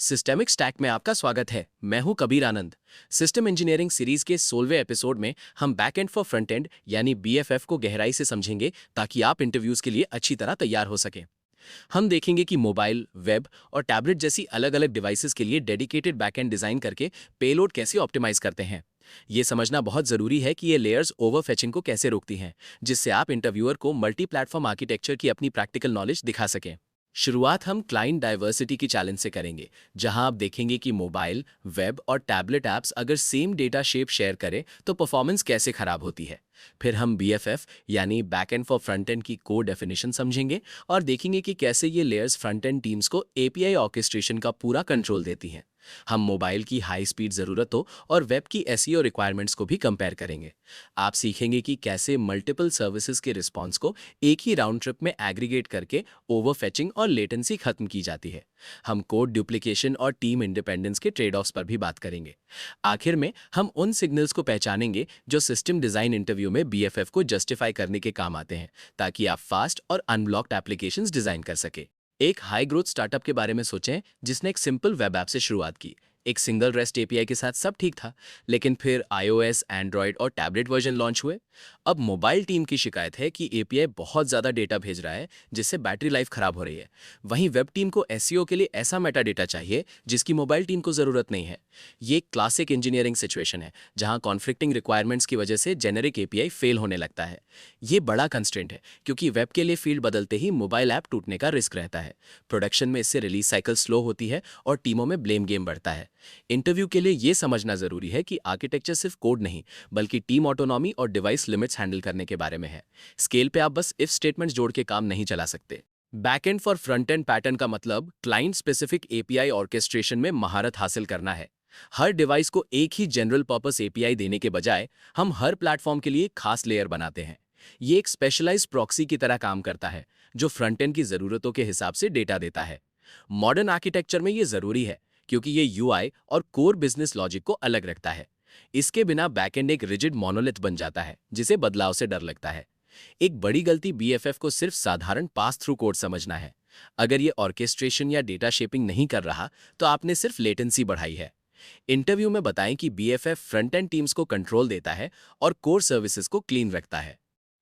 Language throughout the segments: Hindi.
सिस्टेमिक स्टैक में आपका स्वागत है। मैं हूं कबीर आनंद। सिस्टम इंजीनियरिंग सीरीज के 16वें एपिसोड में हम back and for front end यानी बीएफएफ को गहराई से समझेंगे ताकि आप इंटरव्यूज के लिए अच्छी तरह तैयार हो सकें। हम देखेंगे कि मोबाइल, वेब और टैबलेट जैसी अलग अलग डिवाइसेस के लिए डेडिकेटेड बैकएंड डिजाइन करके पेलोड कैसे ऑप्टिमाइज करते हैं। ये समझना बहुत जरूरी है कि ये लेयर्स ओवरफेचिंग को कैसे रोकती हैं, जिससे आप इंटरव्यूअर को मल्टी प्लेटफॉर्म आर्किटेक्चर की अपनी प्रैक्टिकल नॉलेज दिखा सकें। शुरुआत हम क्लाइंट डाइवर्सिटी की चैलेंज से करेंगे, जहां आप देखेंगे कि मोबाइल, वेब और टैबलेट ऐप्स अगर सेम डेटा शेप शेयर करें तो परफॉर्मेंस कैसे खराब होती है। फिर हम बीएफएफ यानी back and for front end की कोर डेफिनेशन समझेंगे और देखेंगे कि कैसे ये लेयर्स फ्रंट एंड टीम्स को एपीआई ऑर्केस्ट्रेशन का पूरा कंट्रोल देती हैं। हम मोबाइल की हाई स्पीड ज़रूरतों और वेब की एसईओ रिक्वायरमेंट्स को भी कंपेयर करेंगे। आप सीखेंगे कि कैसे मल्टीपल सर्विसेज के रिस्पॉन्स को एक ही राउंड ट्रिप में एग्रीगेट करके ओवरफेचिंग और लेटेंसी खत्म की जाती है। हम कोड डुप्लीकेशन और टीम इंडिपेंडेंस के ट्रेड ऑफ्स पर भी बात करेंगे। आखिर में हम उन सिग्नल्स को पहचानेंगे जो सिस्टम डिजाइन इंटरव्यू में बीएफएफ को जस्टिफाई करने के काम आते हैं, ताकि आप फास्ट और अनब्लॉक्ड एप्लीकेशंस डिजाइन कर सके। एक हाई ग्रोथ स्टार्टअप के बारे में सोचें जिसने एक सिंपल वेब ऐप से शुरुआत की। एक सिंगल रेस्ट एपीआई के साथ सब ठीक था, लेकिन फिर आईओएस, एंड्रॉयड और टैबलेट वर्जन लॉन्च हुए। अब मोबाइल टीम की शिकायत है कि एपीआई बहुत ज़्यादा डेटा भेज रहा है, जिससे बैटरी लाइफ खराब हो रही है। वहीं वेब टीम को एसईओ के लिए ऐसा मेटा डेटा चाहिए जिसकी मोबाइल टीम को ज़रूरत नहीं है। ये एक क्लासिक इंजीनियरिंग सिचुएशन है, जहां कॉन्फ्लिक्टिंग रिक्वायरमेंट्स की वजह से जेनेरिक एपीआई फेल होने लगता है। ये बड़ा कंस्ट्रेंट है, क्योंकि वेब के लिए फील्ड बदलते ही मोबाइल ऐप टूटने का रिस्क रहता है। प्रोडक्शन में इससे रिलीज साइकिल स्लो होती है और टीमों में ब्लेम गेम बढ़ता है। इंटरव्यू के लिए यह समझना जरूरी है कि आर्किटेक्चर सिर्फ कोड नहीं, बल्कि टीम ऑटोनॉमी और डिवाइस लिमिट्स हैंडल करने के बारे में है। स्केल पे आप बस इफ स्टेटमेंट्स जोड़ के काम नहीं चला सकते। Backend for front end pattern का मतलब क्लाइंट स्पेसिफिक एपीआई ऑर्केस्ट्रेशन में महारत हासिल करना है। हर डिवाइस को एक ही जनरल पर्पस एपीआई देने के बजाय हम हर प्लेटफॉर्म के लिए खास लेयर बनाते हैं। ये एक स्पेशलाइज्ड प्रॉक्सी की तरह काम करता है, जो फ्रंट एंड की जरूरतों के हिसाब से डेटा देता है। मॉडर्न आर्किटेक्चर में ये जरूरी है, क्योंकि ये यूआई और कोर बिजनेस लॉजिक को अलग रखता है। इसके बिना बैकएंड एक रिजिड मोनोलिथ बन जाता है, जिसे बदलाव से डर लगता है। एक बड़ी गलती बीएफएफ को सिर्फ साधारण पास थ्रू कोड समझना है। अगर ये ऑर्केस्ट्रेशन या डेटा शेपिंग नहीं कर रहा, तो आपने सिर्फ लेटेंसी बढ़ाई है। इंटरव्यू में बताएं कि बीएफएफ फ्रंट एंड टीम्स को कंट्रोल देता है और कोर सर्विसेज को क्लीन रखता है।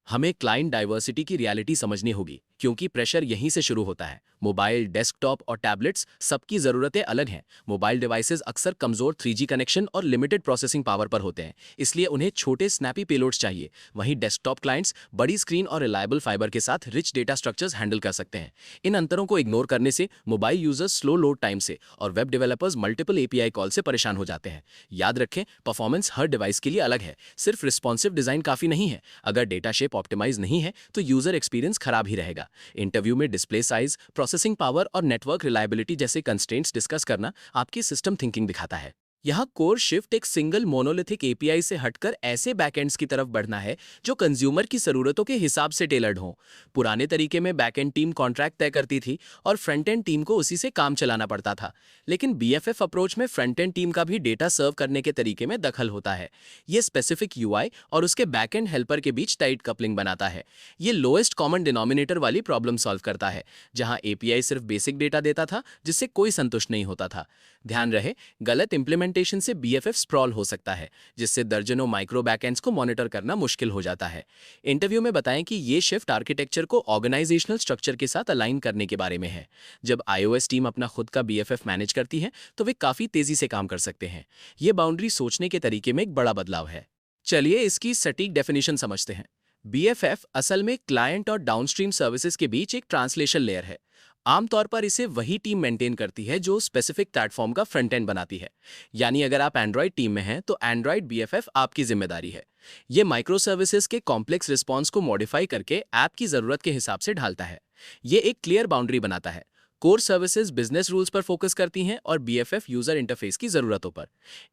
हमें क्लाइंट डाइवर्सिटी की रियलिटी समझनी होगी, क्योंकि प्रेशर यहीं से शुरू होता है। मोबाइल, डेस्कटॉप और टैबलेट्स सबकी ज़रूरतें अलग हैं। मोबाइल डिवाइसेस अक्सर कमज़ोर 3G कनेक्शन और लिमिटेड प्रोसेसिंग पावर पर होते हैं, इसलिए उन्हें छोटे स्नैपी पेलोड्स चाहिए। वहीं डेस्कटॉप क्लाइंट्स बड़ी स्क्रीन और रिलायबल फाइबर के साथ रिच डेटा स्ट्रक्चर्स हैंडल कर सकते हैं। इन अंतरों को इग्नोर करने से mobile users slow load time से और web developers multiple API call से परेशान हो जाते हैं। याद रखें, परफॉर्मेंस हर डिवाइस के लिए अलग है। सिर्फ रिस्पॉन्सिव डिज़ाइन काफ़ी नहीं है। अगर डेटा शेप ऑप्टिमाइज नहीं है तो यूजर एक्सपीरियंस खराब ही रहेगा। इंटरव्यू में डिस्प्ले साइज, प्रोसेसिंग पावर और नेटवर्क रिलायबिलिटी जैसे कंस्ट्रेंट्स डिस्कस करना आपकी सिस्टम थिंकिंग दिखाता है। यहाँ कोर शिफ्ट एक सिंगल मोनोलिथिक एपीआई से हटकर ऐसे बैकएंड्स की तरफ बढ़ना है जो कंज्यूमर की जरूरतों के हिसाब से टेलर्ड हों। पुराने तरीके में बैकएंड टीम कॉन्ट्रैक्ट तय करती थी और फ्रंट एंड टीम को उसी से काम चलाना पड़ता था, लेकिन बीएफएफ अप्रोच में फ्रंट एंड टीम का भी डेटा सर्व करने के तरीके में दखल होता है। ये स्पेसिफिक यूआई और उसके बैकएंड हेल्पर के बीच टाइट कपलिंग बनाता है। ये लोएस्ट कॉमन डिनोमिनेटर वाली प्रॉब्लम सॉल्व करता है, जहां एपीआई सिर्फ बेसिक डेटा देता था जिससे कोई संतुष्ट नहीं होता था। ध्यान रहे, गलत इंप्लीमेंटेशन से बीएफएफ स्प्रॉल हो सकता है, जिससे दर्जनों माइक्रो बैकएंड्स को मॉनिटर करना मुश्किल हो जाता है। इंटरव्यू में बताएं कि ये शिफ्ट आर्किटेक्चर को ऑर्गेनाइजेशनल स्ट्रक्चर के साथ अलाइन करने के बारे में है। जब आईओएस टीम अपना खुद का बीएफएफ मैनेज करती है तो वे काफी तेजी से काम कर सकते हैं। ये बाउंड्री सोचने के तरीके में एक बड़ा बदलाव है। चलिए इसकी सटीक डेफिनेशन समझते हैं। बीएफएफ असल में क्लाइंट और डाउनस्ट्रीम सर्विसेज के बीच एक ट्रांसलेशन लेयर है। आमतौर पर इसे वही टीम मेंटेन करती है जो स्पेसिफिक प्लेटफॉर्म का फ्रंट एंड बनाती है। यानी अगर आप एंड्रॉयड टीम में हैं तो एंड्रॉयड बीएफएफ आपकी जिम्मेदारी है। ये माइक्रो सर्विसेज के कॉम्प्लेक्स रिस्पॉन्स को मॉडिफाई करके ऐप की जरूरत के हिसाब से ढालता है। ये एक क्लियर बाउंड्री बनाता है। कोर सर्विसेज बिजनेस रूल्स पर फोकस करती हैं और बीएफएफ यूजर इंटरफेस की जरूरतों पर।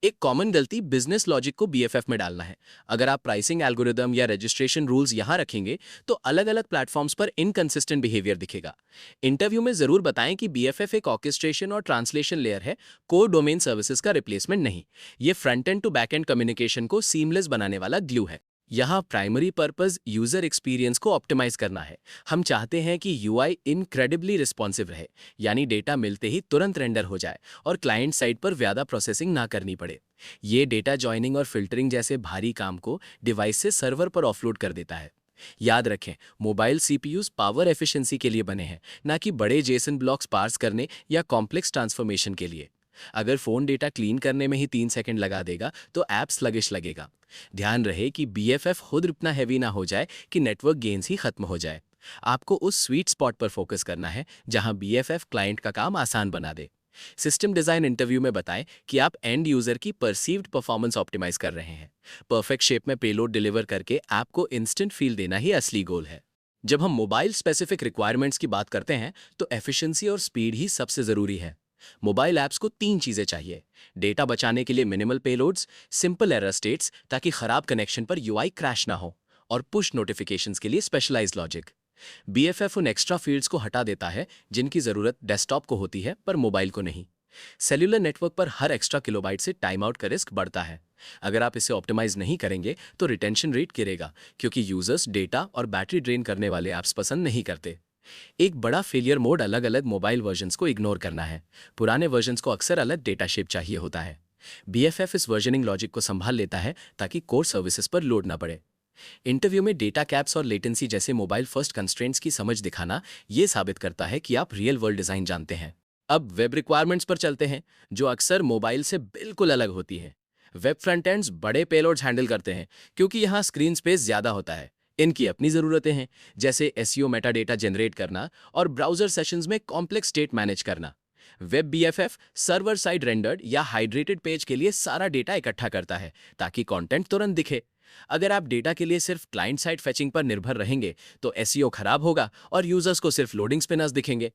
एक कॉमन गलती बिजनेस लॉजिक को बीएफएफ में डालना है। अगर आप प्राइसिंग एल्गोरिदम या रजिस्ट्रेशन रूल्स यहां रखेंगे तो अलग अलग प्लेटफॉर्म्स पर इनकंसिस्टेंट बिहेवियर दिखेगा। इंटरव्यू में जरूर बताएं कि बीएफएफ एक ऑर्केस्ट्रेशन और ट्रांसलेशन लेयर है, कोर डोमेन सर्विसेज का रिप्लेसमेंट नहीं। ये front end to back end communication को सीमलेस बनाने वाला ग्लू है। यहाँ प्राइमरी पर्पस यूजर एक्सपीरियंस को ऑप्टिमाइज करना है। हम चाहते हैं कि यूआई इनक्रेडिबली रिस्पॉन्सिव रहे, यानी डेटा मिलते ही तुरंत रेंडर हो जाए और क्लाइंट साइड पर ज़्यादा प्रोसेसिंग ना करनी पड़े। ये डेटा जॉइनिंग और फिल्टरिंग जैसे भारी काम को डिवाइस से सर्वर पर ऑफलोड कर देता है। याद रखें, मोबाइल सीपीयूज पावर एफिशिएंसी के लिए बने हैं, ना कि बड़े जेसन ब्लॉक्स पार्स करने या कॉम्प्लेक्स ट्रांसफॉर्मेशन के लिए। अगर फोन डेटा क्लीन करने में ही 3 सेकंड लगा देगा तो ऐप स्लगिश लगेगा। ध्यान रहे कि बीएफएफ खुद इतना हैवी ना हो जाए कि नेटवर्क गेन्स ही खत्म हो जाए। आपको उस स्वीट स्पॉट पर फोकस करना है जहां बीएफएफ क्लाइंट का काम आसान बना दे। सिस्टम डिजाइन इंटरव्यू में बताएं कि आप एंड यूजर की परसीव्ड परफॉर्मेंस ऑप्टिमाइज कर रहे हैं। परफेक्ट शेप में पेलोड डिलीवर करके ऐप को इंस्टेंट फील देना ही असली गोल है। जब हम मोबाइल स्पेसिफिक रिक्वायरमेंट्स की बात करते हैं तो एफिशिएंसी और स्पीड ही सबसे जरूरी है। मोबाइल ऐप्स को 3 चीजें चाहिए: डेटा बचाने के लिए minimal payloads, simple error states ताकि खराब कनेक्शन पर यूआई क्रैश ना हो, और पुश नोटिफिकेशंस के लिए स्पेशलाइज्ड लॉजिक। बीएफएफ उन एक्स्ट्रा फील्ड्स को हटा देता है जिनकी जरूरत डेस्कटॉप को होती है पर मोबाइल को नहीं। सेल्यूलर नेटवर्क पर हर एक्स्ट्रा किलोबाइट से टाइम आउट का रिस्क बढ़ता है। अगर आप इसे ऑप्टिमाइज नहीं करेंगे तो रिटेंशन रेट गिरेगा, क्योंकि यूजर्स डेटा और बैटरी ड्रेन करने वाले ऐप्स पसंद नहीं करते। एक बड़ा फेलियर मोड अलग अलग मोबाइल वर्जन्स को इग्नोर करना है। पुराने वर्जन्स को अक्सर अलग डेटा शेप चाहिए होता है। बीएफएफ इस वर्जनिंग लॉजिक को संभाल लेता है ताकि कोर सर्विसेज पर लोड ना पड़े। इंटरव्यू में डेटा कैप्स और लेटेंसी जैसे मोबाइल फर्स्ट कंस्ट्रेंट्स की समझ दिखाना ये साबित करता है कि आप रियल वर्ल्ड डिजाइन जानते हैं। अब वेब रिक्वायरमेंट्स पर चलते हैं, जो अक्सर मोबाइल से बिल्कुल अलग होती है। वेब फ्रंट एंड्स बड़े पेलोड्स हैंडल करते हैं क्योंकि यहाँ स्क्रीन स्पेस ज्यादा होता है। इनकी अपनी ज़रूरतें हैं, जैसे एसईओ मेटा डेटा जनरेट करना और ब्राउज़र सेशंस में कॉम्प्लेक्स स्टेट मैनेज करना। Web BFF server side rendered या हाइड्रेटेड पेज के लिए सारा डेटा इकट्ठा करता है ताकि कंटेंट तुरंत दिखे। अगर आप डेटा के लिए सिर्फ क्लाइंट साइड फेचिंग पर निर्भर रहेंगे तो एसईओ खराब होगा और यूजर्स को सिर्फ लोडिंग स्पिनर्स दिखेंगे।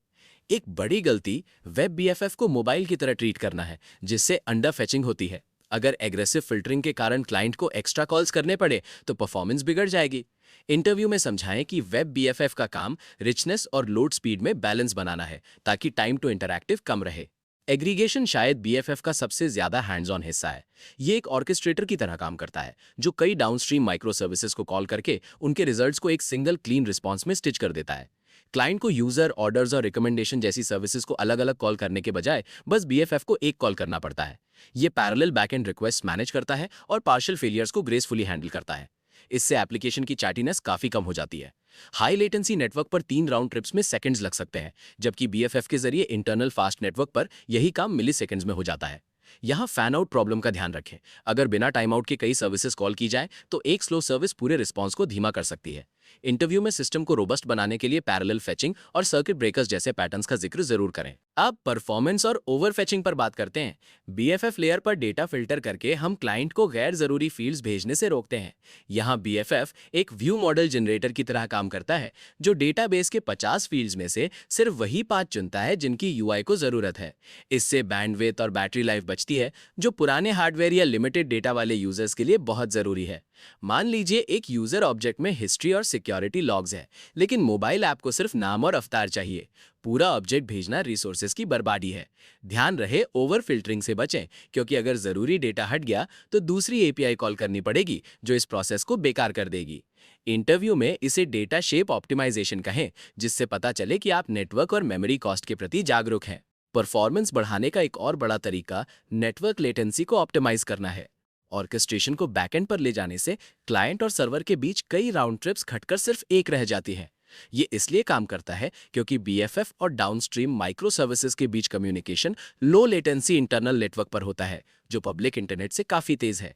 एक बड़ी गलती वेब बीएफएफ को मोबाइल की तरह ट्रीट करना है, जिससे अंडर फेचिंग होती है। अगर एग्रेसिव फिल्टरिंग के कारण क्लाइंट को एक्स्ट्रा कॉल्स करने पड़े तो परफॉर्मेंस बिगड़ जाएगी। इंटरव्यू में समझाएं कि वेब बीएफएफ का काम रिचनेस और लोड स्पीड में बैलेंस बनाना है ताकि टाइम टू इंटरैक्टिव कम रहे। एग्रीगेशन शायद बीएफएफ का सबसे ज्यादा हैंड्स ऑन हिस्सा है। ये एक ऑर्केस्ट्रेटर की तरह काम करता है जो कई डाउनस्ट्रीम माइक्रो सर्विसेज को कॉल करके उनके रिजल्ट्स को एक सिंगल क्लीन रिस्पॉन्स में स्टिच कर देता है। क्लाइंट को यूजर ऑर्डर्स और रिकमेंडेशन जैसी सर्विसेज को अलग अलग कॉल करने के बजाय बस बीएफएफ को एक कॉल करना पड़ता है। ये पैरेलल बैकएंड रिक्वेस्ट मैनेज करता है और पार्शियल फेलियर्स को ग्रेसफुली हैंडल करता है। इससे एप्लीकेशन की चैटीनेस काफी कम हो जाती है। हाई लेटेंसी नेटवर्क पर 3 राउंड ट्रिप्स में सेकंड्स लग सकते हैं, जबकि बीएफएफ के जरिए इंटरनल फास्ट नेटवर्क पर यही काम मिली सेकंड्स में हो जाता है। यहाँ फैन आउट प्रॉब्लम का ध्यान रखें। अगर बिना टाइम आउट के कई सर्विसेज कॉल की जाए तो एक स्लो सर्विस पूरे रिस्पॉन्स को धीमा कर सकती है। इंटरव्यू में सिस्टम को रोबस्ट बनाने के लिए पैरेलल फेचिंग और सर्किट ब्रेकर्स जैसे पैटर्न्स का जिक्र जरूर करें। अब परफॉर्मेंस और ओवर फेचिंग पर बात करते हैं। बीएफएफ लेयर पर डेटा फिल्टर करके हम क्लाइंट को गैर जरूरी फील्ड्स भेजने से रोकते हैं। यहाँ बीएफएफ एक व्यू मॉडल जनरेटर की तरह काम करता है, जो डेटाबेस के 50 फील्ड्स में से सिर्फ वही 5 चुनता है जिनकी यूआई को जरूरत है। इससे बैंडविड्थ और बैटरी लाइफ बचती है, जो पुराने हार्डवेयर या लिमिटेड डेटा वाले यूजर्स के लिए बहुत जरूरी है। मान लीजिए एक यूजर ऑब्जेक्ट में हिस्ट्री और सिक्योरिटी लॉग्स है, लेकिन मोबाइल ऐप को सिर्फ नाम और अवतार चाहिए। पूरा ऑब्जेक्ट भेजना रिसोर्सेज की बर्बादी है। ध्यान रहे ओवर फिल्टरिंग से बचें, क्योंकि अगर जरूरी डेटा हट गया तो दूसरी एपीआई कॉल करनी पड़ेगी जो इस प्रोसेस को बेकार कर देगी। इंटरव्यू में इसे डेटा शेप ऑप्टिमाइजेशन कहें, जिससे पता चले कि आप नेटवर्क और मेमोरी कॉस्ट के प्रति जागरूक हैं। परफॉर्मेंस बढ़ाने का एक और बड़ा तरीका नेटवर्क लेटेंसी को ऑप्टिमाइज करना है। ऑर्केस्ट्रेशन को बैकएंड पर ले जाने से क्लाइंट और सर्वर के बीच कई राउंड ट्रिप्स घटकर सिर्फ एक रह जाती है। ये इसलिए काम करता है क्योंकि बीएफएफ और डाउनस्ट्रीम माइक्रो सर्विसेज के बीच communication low latency internal network पर होता है, जो पब्लिक इंटरनेट से काफी तेज है।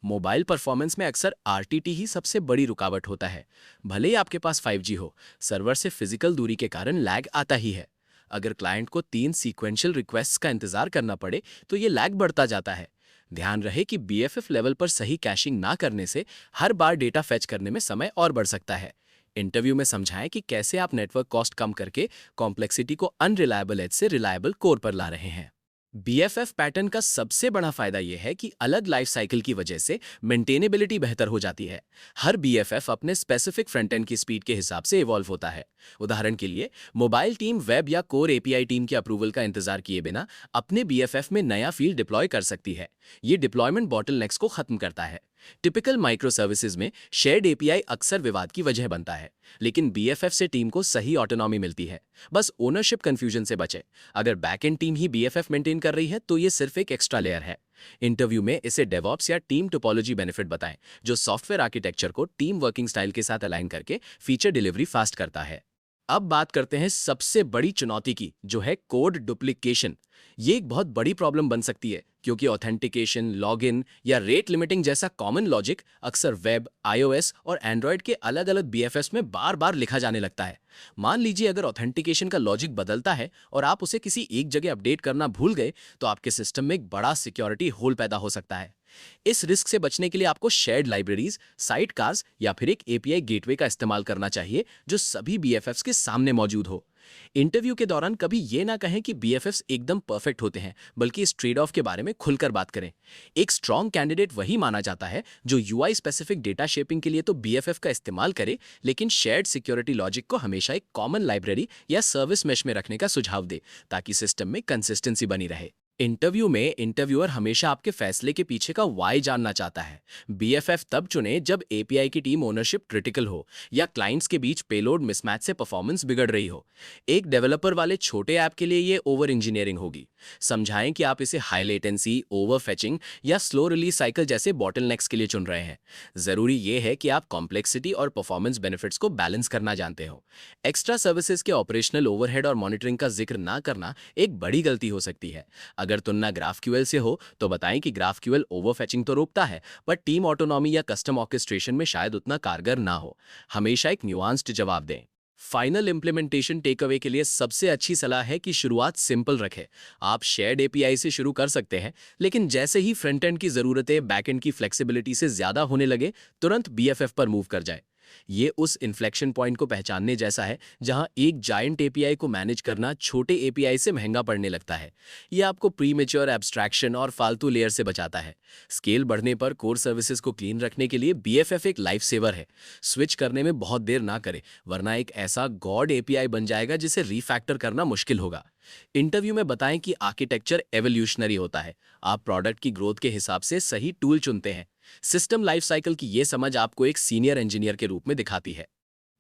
मोबाइल परफॉर्मेंस में अक्सर आरटीटी ही सबसे बड़ी रुकावट होता है। भले ही आपके पास 5G हो, सर्वर से फिजिकल दूरी के कारण लैग आता ही है। अगर क्लाइंट को 3 सीक्वेंशियल रिक्वेस्ट्स का इंतजार करना पड़े तो ये लैग बढ़ता जाता है। ध्यान रहे कि बीएफएफ लेवल पर सही कैशिंग ना करने से हर बार डेटा फेच करने में समय और बढ़ सकता है। इंटरव्यू में समझाएं कि कैसे आप नेटवर्क कॉस्ट कम करके कॉम्प्लेक्सिटी को अनरिलायबल एज से रिलायबल कोर पर ला रहे हैं। बीएफएफ पैटर्न का सबसे बड़ा फायदा यह है कि अलग लाइफ साइकिल की वजह से मेंटेनेबिलिटी बेहतर हो जाती है। हर बीएफएफ अपने स्पेसिफिक फ्रंट एंड की स्पीड के हिसाब से इवॉल्व होता है। उदाहरण के लिए, मोबाइल टीम वेब या कोर एपीआई टीम के अप्रूवल का इंतजार किए बिना अपने बीएफएफ में नया फील्ड डिप्लॉय कर सकती है। ये डिप्लॉयमेंट बॉटलनेक्स को खत्म करता है। टिपिकल माइक्रो सर्विसेज में शेयर्ड एपीआई अक्सर विवाद की वजह बनता है, लेकिन बीएफएफ से टीम को सही ऑटोनॉमी मिलती है। बस ओनरशिप कंफ्यूजन से बचे। अगर बैकएंड टीम ही बीएफएफ मेंटेन कर रही है तो ये सिर्फ एक एक्स्ट्रा लेयर है। इंटरव्यू में इसे डेवऑप्स या टीम टोपोलॉजी बेनिफिट बताएं, जो सॉफ्टवेयर आर्किटेक्चर को टीम वर्किंग स्टाइल के साथ अलाइन करके फीचर डिलीवरी फास्ट करता है। अब बात करते हैं सबसे बड़ी चुनौती की, जो है कोड डुप्लीकेशन। ये एक बहुत बड़ी प्रॉब्लम बन सकती है, क्योंकि ऑथेंटिकेशन, लॉगिन या रेट लिमिटिंग जैसा कॉमन लॉजिक अक्सर वेब, आईओएस और एंड्रॉयड के अलग अलग बीएफएस में बार बार लिखा जाने लगता है। मान लीजिए अगर ऑथेंटिकेशन का लॉजिक बदलता है और आप उसे किसी एक जगह अपडेट करना भूल गए, तो आपके सिस्टम में एक बड़ा सिक्योरिटी होल पैदा हो सकता है। इस रिस्क से बचने के लिए आपको शेयर्ड लाइब्रेरीज, साइड कार्स या फिर एक एपीआई गेटवे का इस्तेमाल करना चाहिए, जो सभी बीएफएफ्स के सामने मौजूद हो। इंटरव्यू के दौरान कभी ये ना कहें कि बीएफएफ्स एकदम परफेक्ट होते हैं, बल्कि इस ट्रेड ऑफ के बारे में खुलकर बात करें। एक स्ट्रॉन्ग कैंडिडेट वही माना जाता है जो यूआई स्पेसिफिक डेटा शेपिंग के लिए तो बीएफएफ का इस्तेमाल करे, लेकिन शेयर्ड सिक्योरिटी लॉजिक को हमेशा एक कॉमन लाइब्रेरी या सर्विस मेश में रखने का सुझाव दे, ताकि सिस्टम में कंसिस्टेंसी बनी रहे। इंटरव्यू में इंटरव्यूअर हमेशा आपके फैसले के पीछे का वाई जानना चाहता है। बीएफएफ तब चुने जब एपीआई की टीम ओनरशिप क्रिटिकल हो या क्लाइंट्स के बीच पेलोड मिसमैच से परफॉर्मेंस बिगड़ रही हो। एक डेवलपर वाले छोटे ऐप के लिए ये ओवर इंजीनियरिंग होगी। समझाएं कि आप इसे हाई लेटेंसी, ओवर फेचिंग या स्लो रिलीज साइकिल जैसे बॉटलनेक्स के लिए चुन रहे हैं। जरूरी ये है कि आप कॉम्प्लेक्सिटी और परफॉर्मेंस बेनिफिट्स को बैलेंस करना जानते हो। एक्स्ट्रा सर्विसेज के ऑपरेशनल ओवरहेड और मॉनिटरिंग का जिक्र ना करना एक बड़ी गलती हो सकती है। अगर तुलना ग्राफक्यूएल से हो तो बताएं कि ग्राफक्यूएल ओवरफेचिंग तो रोकता है, पर टीम ऑटोनॉमी या कस्टम ऑर्केस्ट्रेशन में शायद उतना कारगर ना हो। हमेशा एक न्यूआंस्ड जवाब दें। फाइनल इंप्लीमेंटेशन टेकअवे के लिए सबसे अच्छी सलाह है कि शुरुआत सिंपल रखें। आप शेयर्ड एपीआई से शुरू कर सकते हैं, लेकिन जैसे ही फ्रंट एंड की जरूरतें बैक एंड की फ्लेक्सिबिलिटी से ज्यादा होने लगे, तुरंत बीएफएफ पर मूव कर जाए। ये उस इन्फ्लेक्शन पॉइंट को पहचानने जैसा है जहां एक जायंट एपीआई को मैनेज करना छोटे एपीआई से महंगा पड़ने लगता है। ये आपको प्रीमेच्योर एब्स्ट्रैक्शन और फालतू लेयर से बचाता है। स्केल बढ़ने पर कोर सर्विसेज को क्लीन रखने के लिए बीएफएफ एक लाइफ सेवर है। स्विच करने में बहुत देर ना करें, वरना एक ऐसा गॉड एपीआई बन जाएगा जिसे रीफैक्टर करना मुश्किल होगा। इंटरव्यू में बताएं कि आर्किटेक्चर एवोल्यूशनरी होता है। आप प्रोडक्ट की ग्रोथ के हिसाब से सही टूल चुनते हैं। सिस्टम लाइफ साइकिल की ये समझ आपको एक सीनियर इंजीनियर के रूप में दिखाती है।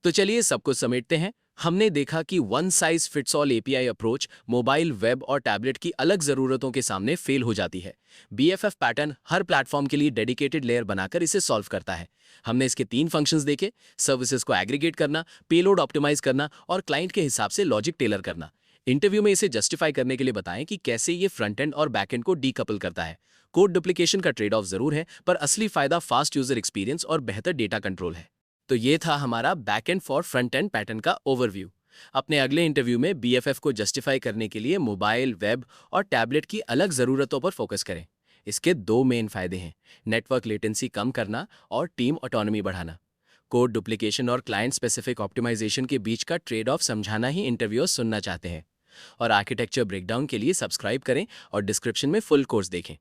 तो चलिए सब कुछ समेटते हैं। हमने देखा कि one size fits all API approach mobile, web और टैबलेट की अलग जरूरतों के सामने फेल हो जाती है। बीएफएफ पैटर्न हर प्लेटफॉर्म के लिए डेडिकेटेड लेयर बनाकर इसे सॉल्व करता है। हमने इसके 3 फंक्शंस देखे: सर्विसेज को एग्रीगेट करना, पेलोड ऑप्टिमाइज करना और क्लाइंट के हिसाब से लॉजिक टेलर करना। इंटरव्यू में इसे जस्टिफाई करने के लिए बताएं कि कैसे ये फ्रंट एंड और बैक एंड को डीकपल करता है। कोड डुप्लीकेशन का ट्रेड ऑफ जरूर है, पर असली फायदा फास्ट यूजर एक्सपीरियंस और बेहतर डेटा कंट्रोल है। तो ये था हमारा back and for front end pattern का ओवरव्यू। अपने अगले इंटरव्यू में बीएफएफ को जस्टिफाई करने के लिए मोबाइल, वेब और टैबलेट की अलग जरूरतों पर फोकस करें। इसके 2 मेन फायदे हैं: नेटवर्क लेटेंसी कम करना और टीम ऑटोनॉमी बढ़ाना। कोड डुप्लीकेशन और क्लाइंट स्पेसिफिक ऑप्टिमाइजेशन के बीच का ट्रेड ऑफ समझाना ही इंटरव्यूअर सुनना चाहते हैं। और आर्किटेक्चर ब्रेकडाउन के लिए सब्सक्राइब करें और डिस्क्रिप्शन में फुल कोर्स देखें।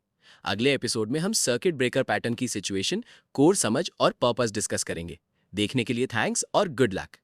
अगले एपिसोड में हम सर्किट ब्रेकर पैटर्न की सिचुएशन, कोर समझ और पर्पस डिस्कस करेंगे। देखने के लिए थैंक्स और गुड लक।